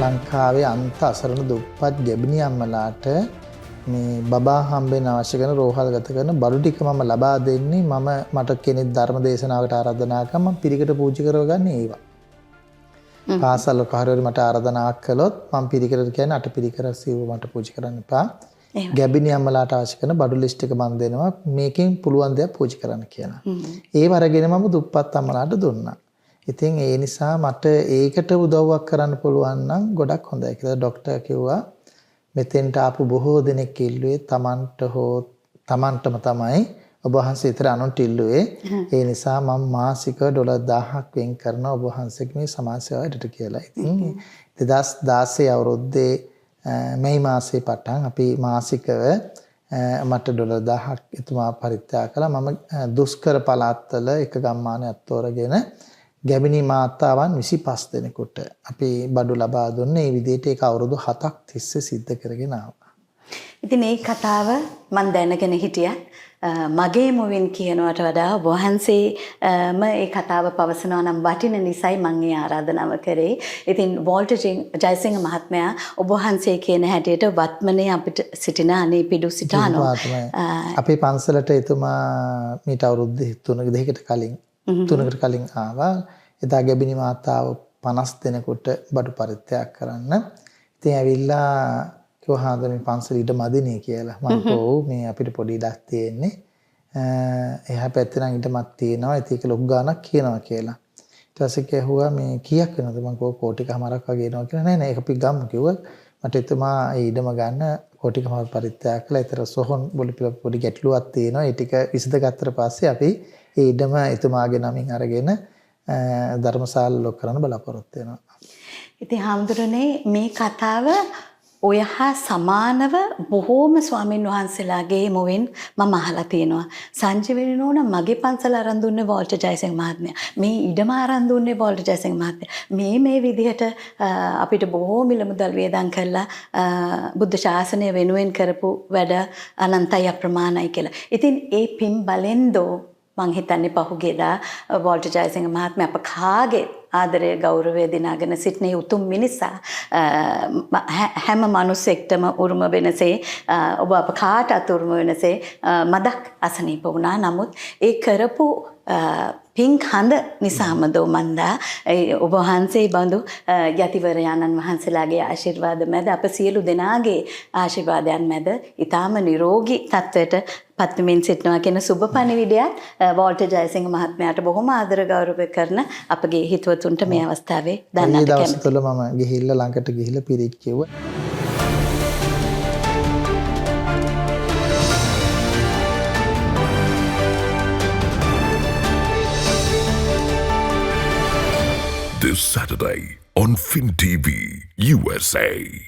ලංකාවේ අන්ත අසරණ දුප්පත් ගැබිණි අම්මලාට මේ බබා හම්බෙන්න අවශ්‍ය කරන රෝහල් ගත කරන බඩු ටික මම ලබා දෙන්නේ මට කෙනෙක් ධර්ම දේශනාවකට ආරාධනා කරා මම පිරිකට පූජා කරවගන්නේ ඒවා. පාසල් කාර්යවල මට ආරාධනාවක් කළොත් මම පිරිකරට කියන්නේ අට පිරිකර සිව් මට පූජා කරන්න එපා. ගැබිණි අම්මලාට අවශ්‍ය කරන බඩු ලිස්ට් එක මම දෙනවා මේකෙන් පුළුවන් දේක් පූජා කරන්න කියලා. ඒව අරගෙන මම දුප්පත් අම්මලාට දුන්නා. ඉතින් ඒ නිසා මට ඒකට උදව්වක් කරන්න පුළුවන් නම් ගොඩක් හොඳයි කියලා ડોක්ටර් කිව්වා. මෙතෙන්ට ආපු බොහෝ දෙනෙක් ඉල්ලුවේ තමන්ටම තමයි ඔබ වහන්සේ විතර අනුන්ට ඉල්ලුවේ. ඒ නිසා මම මාසික $1000ක් වෙන් කරන ඔබ වහන්සේගේ මේ සමාජ සේවාවට කියලා. ඉතින් 2016 අවුරුද්දේ මේ මාසේ පටන් අපි මාසිකව මට $1000ක් එතුමා පරිත්‍යාග කළා. මම දුෂ්කර පළාත්වල එක ගම්මානයක් තෝරගෙන ගැබිණි මාතාවන් 25 දෙනෙකුට අපි බඩු ලබා දුන්නේ. මේ විදිහට ඒක අවුරුදු 7ක් තිස්සේ සිද්ධ කරගෙන ආවා. ඉතින් මේ කතාව මම දැනගෙන හිටියා. මගේ මුවින් කියනවට වඩා ඔබ වහන්සේම ඒ කතාව පවසනවා නම් වටින නිසයි මම ඒ ආරාධනාව කරේ. ඉතින් වෝල්ටර් ජයසිංහ මහත්මයා ඔබ වහන්සේ කියන හැටියට වත්මනේ අපිට සිටින අනේ පිඩු සිටානෝ අපේ පන්සලට එතුමා මීට අවුරුදු 3කට කලින් ආවා. එදා ගැබිණි මාතාව 50 දෙනෙකුට බඩු පරිත්‍යාග කරන්න. ඉතින් ඇවිල්ලා කිව්වා හාමුදුරනේ පන්සල ඊට මදිනේ කියලා. මම කිව්වා මේ අපිට පොඩි ඉඩක් තියෙන්නේ. එහා පැත්තේ නම් ඊටමත් තියෙනවා. ඒක ලොකු ගාණක් කියනවා කියලා. ඊට පස්සේ කිව්වා මේ කීයක් වෙනවද? මම කිව්වා කෝටිකමාරක් වගේ එනවා කියලා. නෑ නෑ ඒක අපි ගමු කිව්වා. මට එතුමා ඒ ඉඩම ගන්න කෝටිකමාර පරිත්‍යාග කළා. ඒතර සොහොන් පොඩි ගැටලුවක් තියෙනවා. ඒ ටික විසඳගත්තට පස්සේ අපි ඒ ඉඩම එතුමාගේ නමින් අරගෙන ධර්මශාල ලොක් කරන්න බලාපොරොත්තු වෙනවා. ඉතින් හාමුදුරනේ මේ කතාව ඔය හා සමානව බොහෝම ස්වාමීන් වහන්සේලාගේ මුවින් මම අහලා තියෙනවා. සංජීවනි නෝනා මගේ පන්සල අරන් දුන්නේ වෝල්ටර් ජයසිංහ මහත්මයා. මේ ඉඩම අරන් දුන්නේ වෝල්ටර් ජයසිංහ මහත්මයා. මේ විදිහට අපිට බොහෝ මිල මුදල් වේදම් කරලා බුද්ධ ශාසනය වෙනුවෙන් කරපු වැඩ අනන්තයි අප්‍රමාණයි කියලා. ඉතින් ඒ පින් බලෙන්දෝ මං හිතන්නේ පහුගියදා වෝල්ටර් ජයසිංහ මහත්මයා අප කාගේ ආදරය ගෞරවය දිනාගෙන සිටින උතුම් මිනිසා හැම මිනිසෙක්ටම උරුම වෙනසේ ඔබ අප කාටත් උරුම වෙනසේ මදක් අසනීප වුණා. නමුත් ඒ කරපු පින්ක් හඳ නිසාම දෝ මන්දා ඔබ වහන්සේ බඳු යතිවරයාණන් වහන්සේලාගේ ආශිර්වාද මැද අප සියලු දෙනාගේ ආශිර්වාදයන් මැද ඊටාම නිරෝගී තත්වයට පත්වමින් සිටිනවා කියන සුබ පණිවිඩයත් වෝල්ටර් ජයසිංහ මහත්මයාට බොහොම ආදර ගෞරව කරන අපගේ හිතවතුන්ට මේ අවස්ථාවේ දන්නට කැමතියි. දවස් තුළ මම ගිහිල්ලා ළඟට ගිහිල්ලා පිරිත් කිව්වා. This Saturday on Fin TV USA.